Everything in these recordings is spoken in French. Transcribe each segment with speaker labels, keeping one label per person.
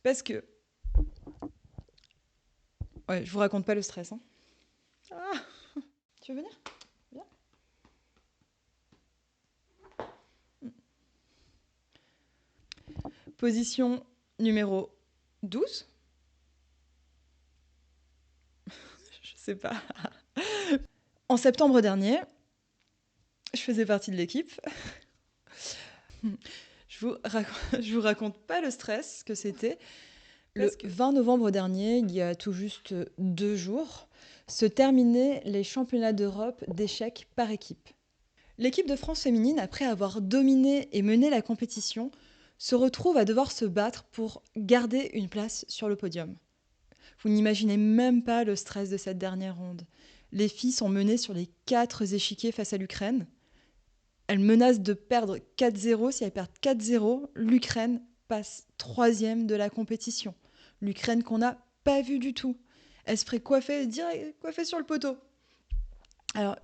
Speaker 1: Parce que... Ouais, je vous raconte pas le stress. Hein. Ah, tu veux venir? Viens. Position numéro 12. Je sais pas. En septembre dernier, je faisais partie de l'équipe. Je vous raconte pas le stress que c'était. Le 20 novembre dernier, il y a tout juste 2 jours, se terminaient les championnats d'Europe d'échecs par équipe. L'équipe de France féminine, après avoir dominé et mené la compétition, se retrouve à devoir se battre pour garder une place sur le podium. Vous n'imaginez même pas le stress de cette dernière ronde. Les filles sont menées sur les 4 échiquiers face à l'Ukraine. Elles menacent de perdre 4-0. Si elles perdent 4-0, l'Ukraine passe 3e de la compétition. L'Ukraine qu'on n'a pas vue du tout. Elle se ferait coiffer sur le poteau. Alors,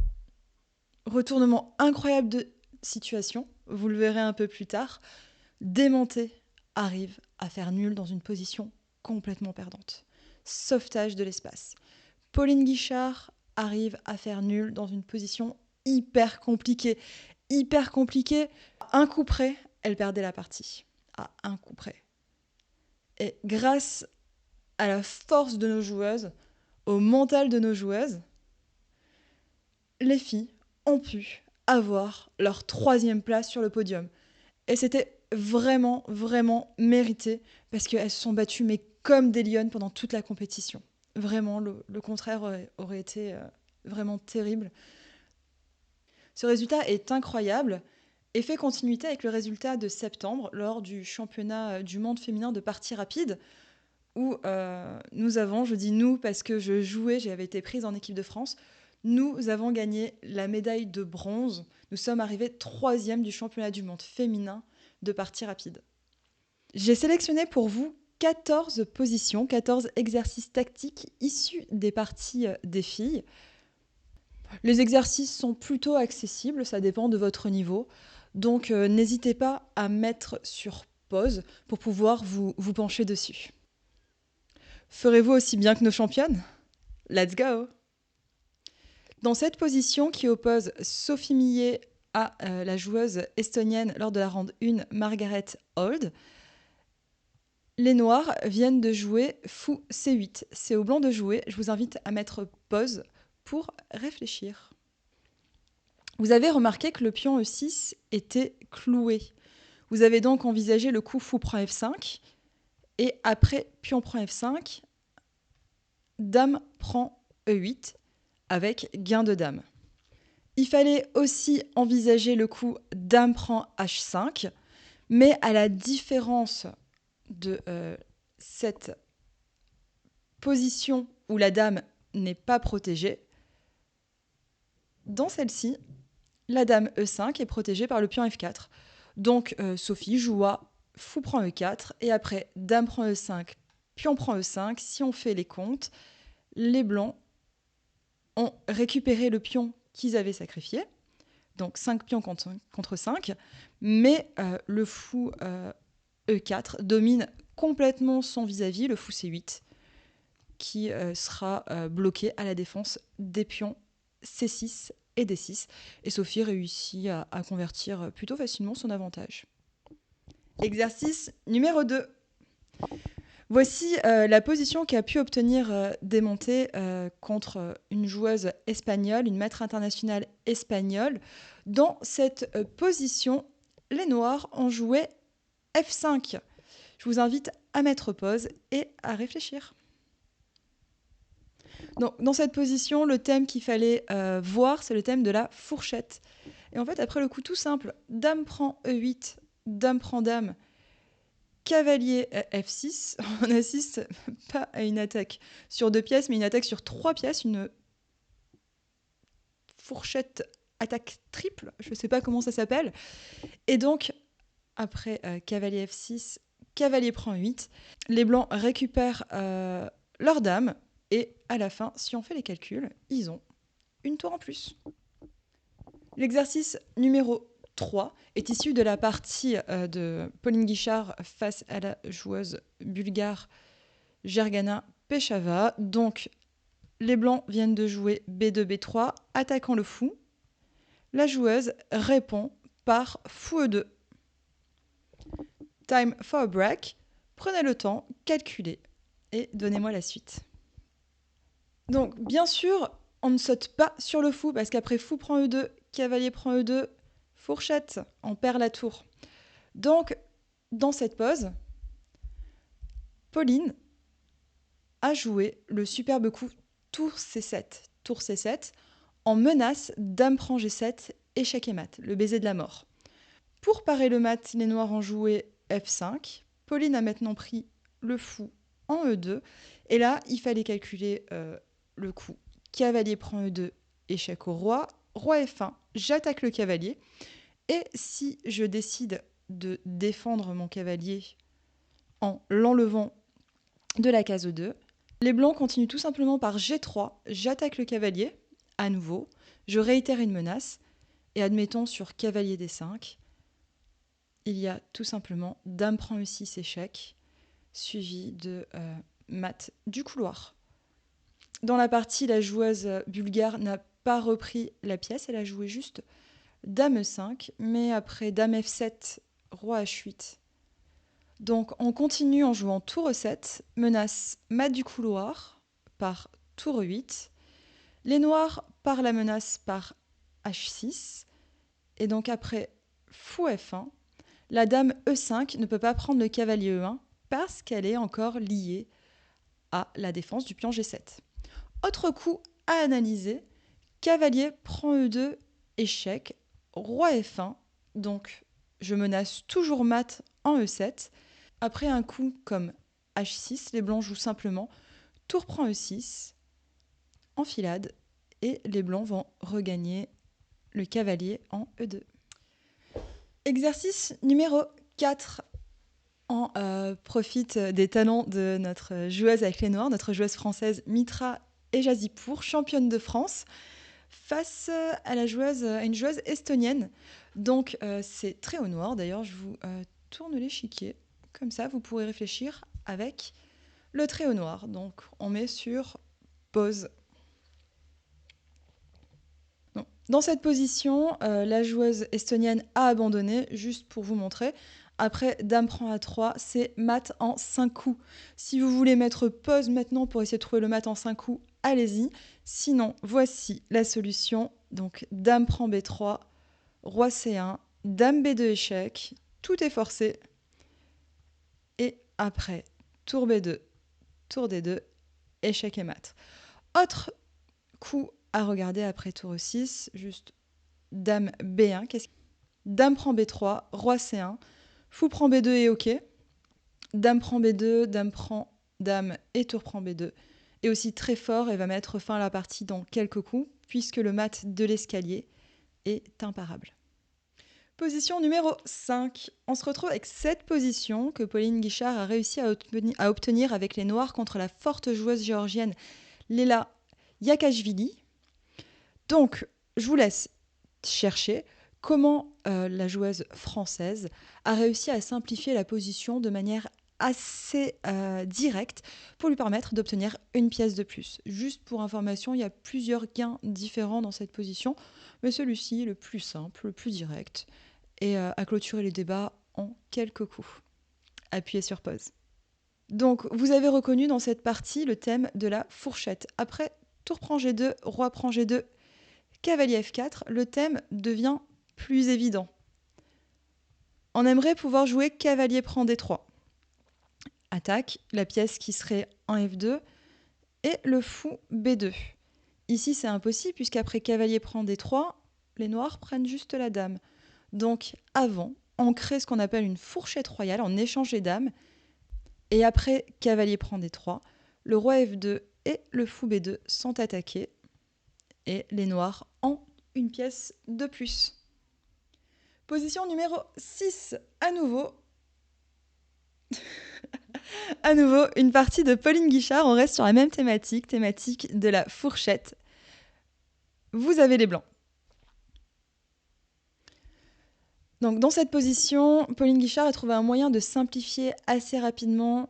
Speaker 1: retournement incroyable de situation, vous le verrez un peu plus tard. Démonté arrive à faire nul dans une position complètement perdante. Sauvetage de l'espace. Pauline Guichard arrive à faire nul dans une position hyper compliquée. Hyper compliquée. Un coup près, elle perdait la partie. À un coup près. Et grâce à la force de nos joueuses, au mental de nos joueuses, les filles ont pu avoir leur 3e place sur le podium. Et c'était vraiment, vraiment mérité parce qu'elles se sont battues mais comme des lionnes pendant toute la compétition. Vraiment, le contraire aurait été vraiment terrible. Ce résultat est incroyable et fait continuité avec le résultat de septembre lors du championnat du monde féminin de partie rapide où nous avons, je dis nous parce que je jouais, j'avais été prise en équipe de France, nous avons gagné la médaille de bronze. Nous sommes arrivés 3e du championnat du monde féminin de partie rapide. J'ai sélectionné pour vous 14 positions, 14 exercices tactiques issus des parties des filles. Les exercices sont plutôt accessibles, ça dépend de votre niveau. Donc n'hésitez pas à mettre sur pause pour pouvoir vous pencher dessus. Ferez-vous aussi bien que nos championnes? Let's go! Dans cette position qui oppose Sophie Millet à la joueuse estonienne lors de la ronde 1, Margaret Hold, les Noirs viennent de jouer fou C8. C'est au blanc de jouer. Je vous invite à mettre pause pour réfléchir. Vous avez remarqué que le pion E6 était cloué. Vous avez donc envisagé le coup fou prend F5 et après pion prend F5, dame prend E8 avec gain de dame. Il fallait aussi envisager le coup dame prend H5, mais à la différence de cette position où la dame n'est pas protégée, dans celle-ci, la dame E5 est protégée par le pion F4. Donc Sophie joua fou prend E4 et après dame prend E5, pion prend E5. Si on fait les comptes, les blancs ont récupéré le pion qu'ils avaient sacrifié. Donc 5 pions contre 5, mais le fou E4 domine complètement son vis-à-vis, le fou C8, qui sera bloqué à la défense des pions C6 et D6. Et Sophie réussit à convertir plutôt facilement son avantage. Exercice numéro 2. Voici la position qu'a pu obtenir Démonté contre une joueuse espagnole, une maître internationale espagnole. Dans cette position, les Noirs ont joué F5. Je vous invite à mettre pause et à réfléchir. Donc, dans cette position, le thème qu'il fallait voir, c'est le thème de la fourchette. Et en fait, après le coup tout simple, dame prend E8, dame prend dame, cavalier F6, on assiste pas à une attaque sur 2 pièces, mais une attaque sur 3 pièces, une fourchette attaque triple, je ne sais pas comment ça s'appelle. Et donc, après cavalier F6, cavalier prend 8, les blancs récupèrent leur dame, et à la fin, si on fait les calculs, ils ont une tour en plus. L'exercice numéro 3 est issue de la partie de Pauline Guichard face à la joueuse bulgare Gergana Pechava. Donc, les blancs viennent de jouer B2, B3, attaquant le fou. La joueuse répond par fou E2. Time for a break. Prenez le temps, calculez et donnez-moi la suite. Donc, bien sûr, on ne saute pas sur le fou parce qu'après fou prend E2, cavalier prend E2, fourchette, on perd la tour. Donc, dans cette pose, Pauline a joué le superbe coup tour C7. Tour C7 en menace dame prend G7, échec et mat, le baiser de la mort. Pour parer le mat, les noirs ont joué F5. Pauline a maintenant pris le fou en E2. Et là, il fallait calculer le coup cavalier prend E2, échec au roi. Roi F1, j'attaque le cavalier. Et si je décide de défendre mon cavalier en l'enlevant de la case E2, les blancs continuent tout simplement par G3, j'attaque le cavalier, à nouveau, je réitère une menace, et admettons sur cavalier D5, il y a tout simplement dame prend E6, échec, suivi de mat du couloir. Dans la partie, la joueuse bulgare n'a pas repris la pièce, elle a joué juste dame E5, mais après dame F7, roi H8. Donc on continue en jouant tour E7, menace mat du couloir par tour E8. Les noirs par la menace par H6. Et donc après fou F1, la dame E5 ne peut pas prendre le cavalier E1 parce qu'elle est encore liée à la défense du pion G7. Autre coup à analyser, cavalier prend E2, échec, roi F1, donc je menace toujours mat en E7. Après un coup comme H6, les blancs jouent simplement tour prend E6, enfilade, et les blancs vont regagner le cavalier en E2. Exercice numéro 4. On profite des talents de notre joueuse avec les noirs, notre joueuse française Mitra Ejazipour, championne de France, face à une joueuse estonienne. Donc c'est très au noir. D'ailleurs, je vous tourne l'échiquier. Comme ça, vous pourrez réfléchir avec le trait au noir. Donc on met sur pause. Dans cette position, la joueuse estonienne a abandonné, juste pour vous montrer. Après, dame prend A3, c'est mat en 5 coups. Si vous voulez mettre pause maintenant pour essayer de trouver le mat en 5 coups, allez-y. Sinon, voici la solution. Donc, dame prend B3, roi C1, dame B2 échec, tout est forcé. Et après, tour B2, tour D2, échec et mat. Autre coup à regarder après tour E6, juste dame B1, dame prend B3, roi C1, fou prend B2 et OK, dame prend B2, dame prend dame et tour prend B2. Et aussi très fort, elle va mettre fin à la partie dans quelques coups, puisque le mat de l'escalier est imparable. Position numéro 5. On se retrouve avec cette position que Pauline Guichard a réussi à obtenir avec les noirs contre la forte joueuse géorgienne Lela Yakashvili. Donc, je vous laisse chercher comment la joueuse française a réussi à simplifier la position de manière assez directe pour lui permettre d'obtenir une pièce de plus. Juste pour information, il y a plusieurs gains différents dans cette position, mais celui-ci est le plus simple, le plus direct, et à clôturer les débats en quelques coups. Appuyez sur pause. Donc, vous avez reconnu dans cette partie le thème de la fourchette. Après, tour prend G2, roi prend G2, cavalier F4, le thème devient plus évident. On aimerait pouvoir jouer cavalier prend D3. Attaque, la pièce qui serait en F2, et le fou B2. Ici, c'est impossible, puisqu'après cavalier prend D3, les noirs prennent juste la dame. Donc, avant, on crée ce qu'on appelle une fourchette royale, en échange des dames, et après cavalier prend D3, le roi F2 et le fou B2 sont attaqués, et les noirs ont une pièce de plus. Position numéro 6, à nouveau. À nouveau, une partie de Pauline Guichard, on reste sur la même thématique de la fourchette. Vous avez les blancs. Donc dans cette position, Pauline Guichard a trouvé un moyen de simplifier assez rapidement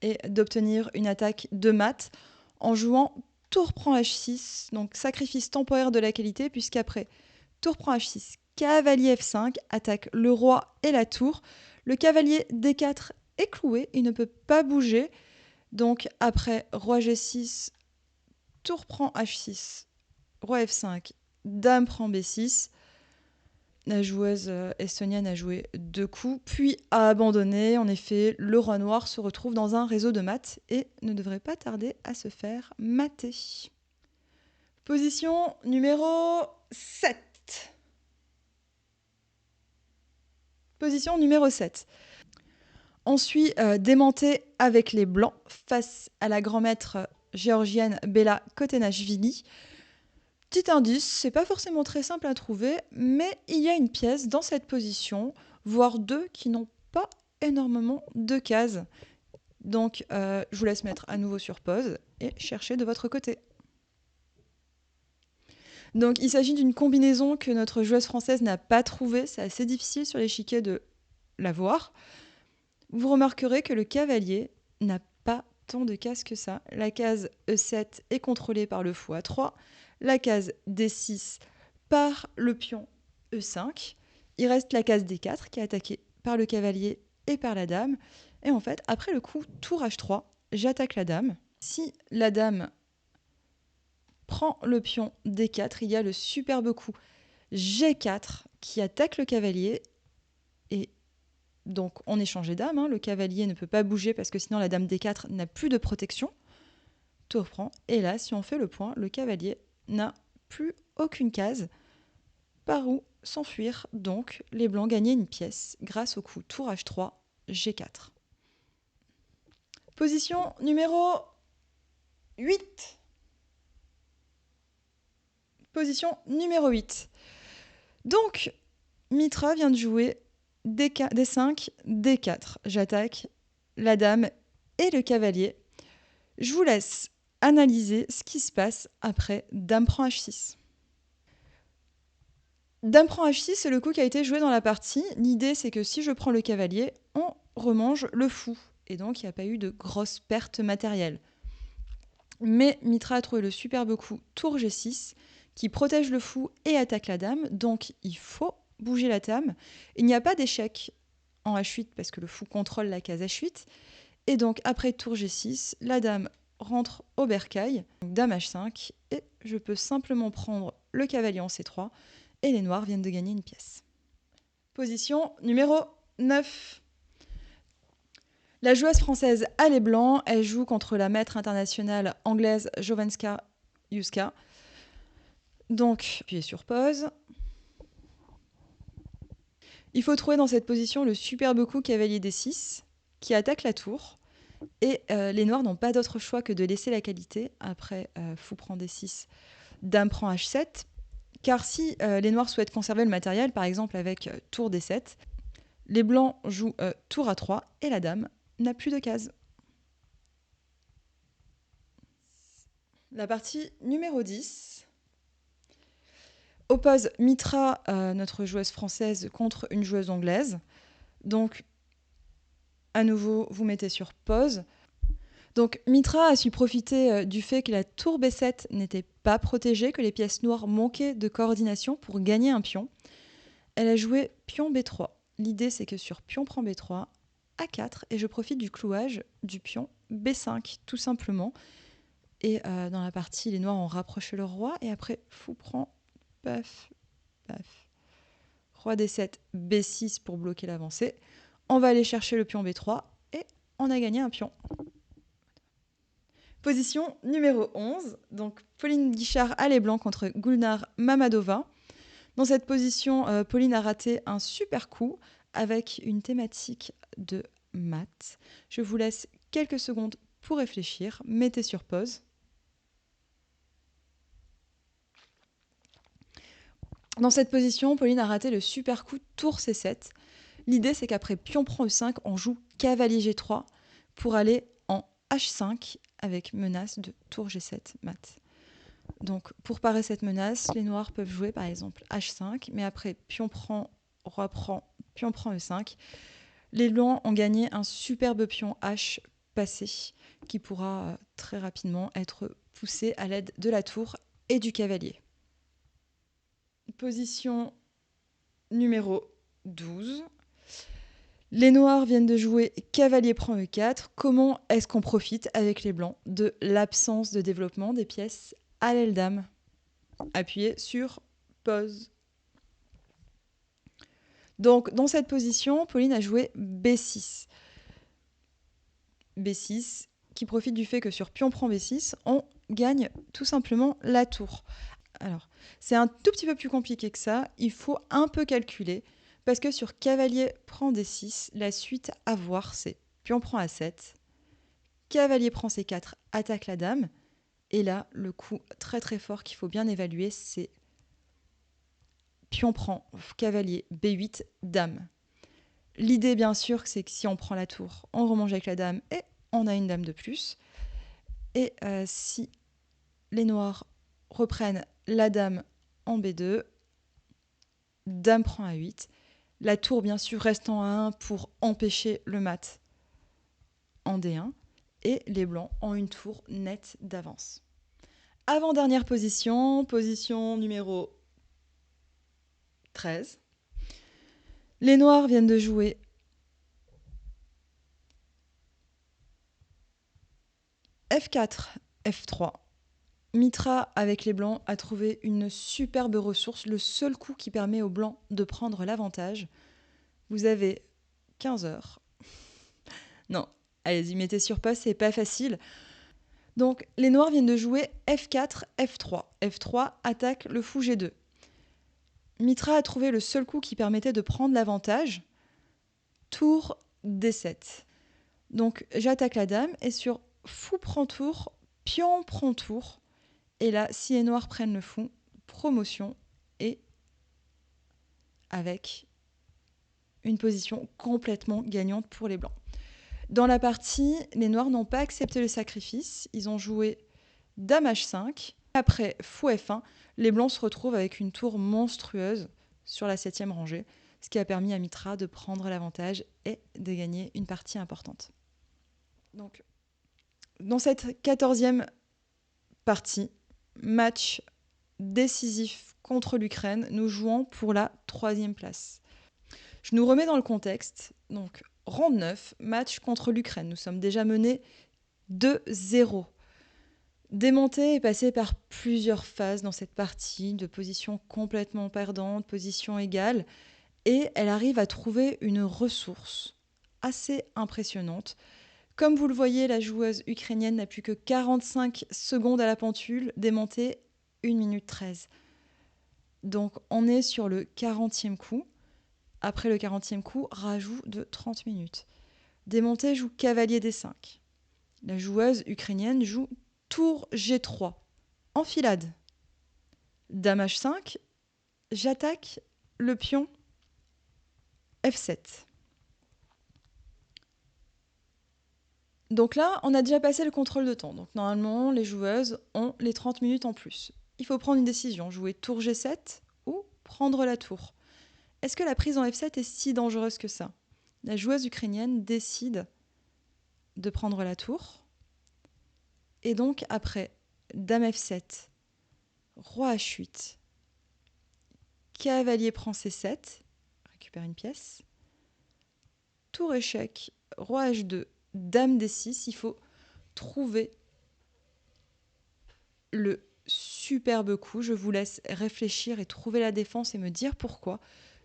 Speaker 1: et d'obtenir une attaque de mat en jouant tour prend H6, donc sacrifice temporaire de la qualité, puisqu'après tour prend H6, cavalier F5, attaque le roi et la tour. Le cavalier D4 est cloué, il ne peut pas bouger. Donc après roi G6, tour prend H6, roi F5, dame prend B6. La joueuse estonienne a joué 2 coups, puis a abandonné. En effet, le roi noir se retrouve dans un réseau de maths et ne devrait pas tarder à se faire mater. Position numéro 7. Position numéro 7. On suit démonté avec les blancs face à la grand-maître géorgienne Bella Kotenashvili. Petit indice, c'est pas forcément très simple à trouver, mais il y a une pièce dans cette position, voire deux, qui n'ont pas énormément de cases. Donc, je vous laisse mettre à nouveau sur pause et chercher de votre côté. Donc, il s'agit d'une combinaison que notre joueuse française n'a pas trouvée. C'est assez difficile sur l'échiquier de la voir. Vous remarquerez que le cavalier n'a pas tant de cases que ça. La case E7 est contrôlée par le fou A3. La case D6 par le pion E5. Il reste la case D4 qui est attaquée par le cavalier et par la dame. Et en fait, après le coup tour H3, j'attaque la dame. Si la dame prend le pion D4, il y a le superbe coup G4 qui attaque le cavalier. Et donc on échange les dames. Le cavalier ne peut pas bouger parce que sinon la dame D4 n'a plus de protection. Tour prend. Et là, si on fait le point, le cavalier n'a plus aucune case par où s'enfuir. Donc, les blancs gagnaient une pièce grâce au coup tour H3, G4. Position numéro 8. Position numéro 8. Donc, Mitra vient de jouer D5, D4. J'attaque la dame et le cavalier. Je vous laisse analyser ce qui se passe après dame prend H6. Dame prend H6, c'est le coup qui a été joué dans la partie. L'idée, c'est que si je prends le cavalier, on remange le fou. Et donc, il n'y a pas eu de grosses pertes matérielles. Mais Mitra a trouvé le superbe coup tour G6 qui protège le fou et attaque la dame. Donc, il faut bouger la dame. Il n'y a pas d'échec en H8 parce que le fou contrôle la case H8. Et donc, après tour G6, la dame rentre au bercail. Donc, dame H5. Et je peux simplement prendre le cavalier en C3. Et les noirs viennent de gagner une pièce. Position numéro 9. La joueuse française a les blancs. Elle joue contre la maître internationale anglaise Jovanka Juska. Donc, appuyez sur pause. Il faut trouver dans cette position le superbe coup cavalier D6 qui attaque la tour. Et les noirs n'ont pas d'autre choix que de laisser la qualité. Après, fou prend D6, dame prend H7. Car si les noirs souhaitent conserver le matériel, par exemple avec tour D7, les blancs jouent tour A3 et la dame n'a plus de cases. La partie numéro 10 oppose Mitra, notre joueuse française, contre une joueuse anglaise. Donc, à nouveau, vous mettez sur pause. Donc, Mitra a su profiter du fait que la tour B7 n'était pas protégée, que les pièces noires manquaient de coordination pour gagner un pion. Elle a joué pion B3. L'idée, c'est que sur pion prend B3, A4, et je profite du clouage du pion B5, tout simplement. Et dans la partie, les noirs ont rapproché le roi, et après, fou prend, paf, paf. Roi D7, B6 pour bloquer l'avancée. On va aller chercher le pion B3, et on a gagné un pion. Position numéro 11. Donc, Pauline Guichard a les blancs contre Gulnar Mamadova. Dans cette position, Pauline a raté un super coup avec une thématique de maths. Je vous laisse quelques secondes pour réfléchir. Mettez sur pause. Dans cette position, Pauline a raté le super coup tour C7. L'idée, c'est qu'après pion prend E5, on joue cavalier G3 pour aller en H5 avec menace de tour G7 mat. Donc, pour parer cette menace, les noirs peuvent jouer par exemple H5, mais après pion prend roi prend, pion prend E5. Les blancs ont gagné un superbe pion H passé qui pourra très rapidement être poussé à l'aide de la tour et du cavalier. Position numéro 12. Les noirs viennent de jouer cavalier prend E4. Comment est-ce qu'on profite avec les blancs de l'absence de développement des pièces à l'aile dame? Appuyez sur pause. Donc, dans cette position, Pauline a joué B6. B6 qui profite du fait que sur pion prend B6, on gagne tout simplement la tour. Alors, c'est un tout petit peu plus compliqué que ça. Il faut un peu calculer parce que sur cavalier prend D6, la suite à voir, c'est pion prend A7, cavalier prend C4, attaque la dame. Et là, le coup très très fort qu'il faut bien évaluer, c'est pion prend cavalier B8, dame. L'idée, bien sûr, c'est que si on prend la tour, on remange avec la dame et on a une dame de plus. Et si les noirs reprennent la dame en B2, dame prend A8. La tour, bien sûr, reste en A1 pour empêcher le mat en D1. Et les blancs ont une tour nette d'avance. Avant-dernière position, position numéro 13. Les noirs viennent de jouer F4, F3. Mitra, avec les blancs, a trouvé une superbe ressource, le seul coup qui permet aux blancs de prendre l'avantage. Vous avez 15 heures. Non, allez-y, mettez sur pause, c'est pas facile. Donc, les noirs viennent de jouer F4, F3. F3 attaque le fou G2. Mitra a trouvé le seul coup qui permettait de prendre l'avantage. Tour D7. Donc, j'attaque la dame et sur fou prend tour, pion prend tour. Et là, si les noirs prennent le fou, promotion et avec une position complètement gagnante pour les blancs. Dans la partie, les noirs n'ont pas accepté le sacrifice. Ils ont joué dame H5. Après fou F1, les blancs se retrouvent avec une tour monstrueuse sur la 7e rangée, ce qui a permis à Mitra de prendre l'avantage et de gagner une partie importante. Donc, dans cette 14e partie, match décisif contre l'Ukraine, nous jouons pour la 3e place. Je nous remets dans le contexte. Donc, round 9, match contre l'Ukraine. Nous sommes déjà menés 2-0. Démonté est passé par plusieurs phases dans cette partie, de position complètement perdante, position égale, et elle arrive à trouver une ressource assez impressionnante. Comme vous le voyez, la joueuse ukrainienne n'a plus que 45 secondes à la pendule, démontée 1 minute 13. Donc on est sur le 40e coup. Après le 40e coup, rajout de 30 minutes. Démonté joue cavalier D5. La joueuse ukrainienne joue tour G3. Enfilade. Dame H5. J'attaque le pion F7. Donc là, on a déjà passé le contrôle de temps. Donc normalement, les joueuses ont les 30 minutes en plus. Il faut prendre une décision. Jouer tour G7 ou prendre la tour. Est-ce que la prise en F7 est si dangereuse que ça? La joueuse ukrainienne décide de prendre la tour. Et donc, après dame F7, roi H8, cavalier prend C7, récupère une pièce, tour échec, roi H2, dame D6, il faut trouver le superbe coup. Je vous laisse réfléchir et trouver la défense et me dire pourquoi,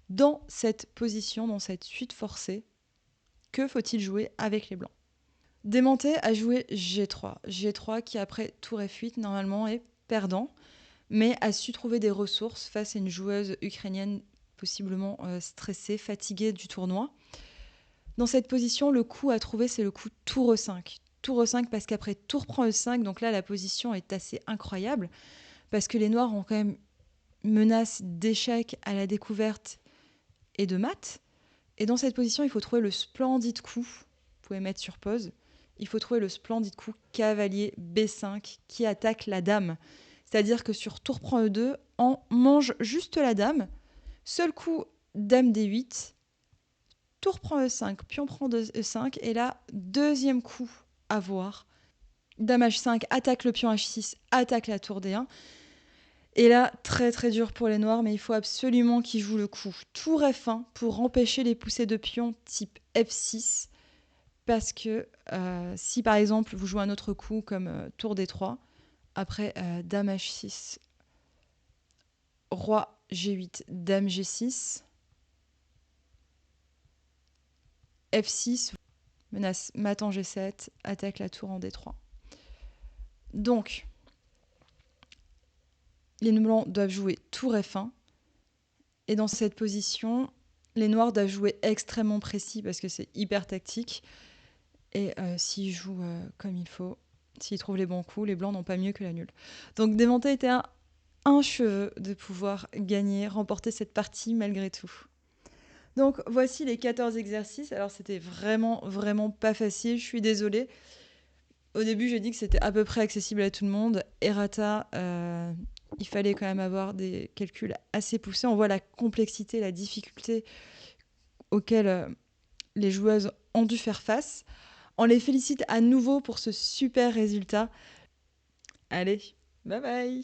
Speaker 1: dans cette position, dans cette suite forcée, que faut-il jouer avec les blancs? Démonté a joué G3. G3 qui, après tour F8, normalement est perdant, mais a su trouver des ressources face à une joueuse ukrainienne possiblement stressée, fatiguée du tournoi. Dans cette position, le coup à trouver, c'est le coup tour E5. Tour E5 parce qu'après tour prend E5, donc là la position est assez incroyable, parce que les noirs ont quand même une menace d'échec à la découverte et de mat. Et dans cette position, il faut trouver le splendide coup, vous pouvez mettre sur pause, il faut trouver le splendide coup cavalier B5 qui attaque la dame. C'est-à-dire que sur tour prend E2, on mange juste la dame. Seul coup dame D8, tour prend E5, pion prend E5, et là, deuxième coup à voir. Dame H5, attaque le pion H6, attaque la tour D1. Et là, très très dur pour les noirs, mais il faut absolument qu'ils jouent le coup. Tour F1 pour empêcher les poussées de pions type F6. Parce que si par exemple vous jouez un autre coup comme tour D3, après dame H6, roi G8, dame G6, F6, menace mat en G7, attaque la tour en D3. Donc, les blancs doivent jouer tour F1. Et dans cette position, les noirs doivent jouer extrêmement précis parce que c'est hyper tactique. Et s'ils jouent comme il faut, s'ils trouvent les bons coups, les blancs n'ont pas mieux que la nulle. Donc Devante était un cheveu de pouvoir gagner, remporter cette partie malgré tout. Donc voici les 14 exercices. Alors c'était vraiment, vraiment pas facile, je suis désolée. Au début, j'ai dit que c'était à peu près accessible à tout le monde. Errata, il fallait quand même avoir des calculs assez poussés. On voit la complexité, la difficulté auxquelles les joueuses ont dû faire face. On les félicite à nouveau pour ce super résultat. Allez, bye bye!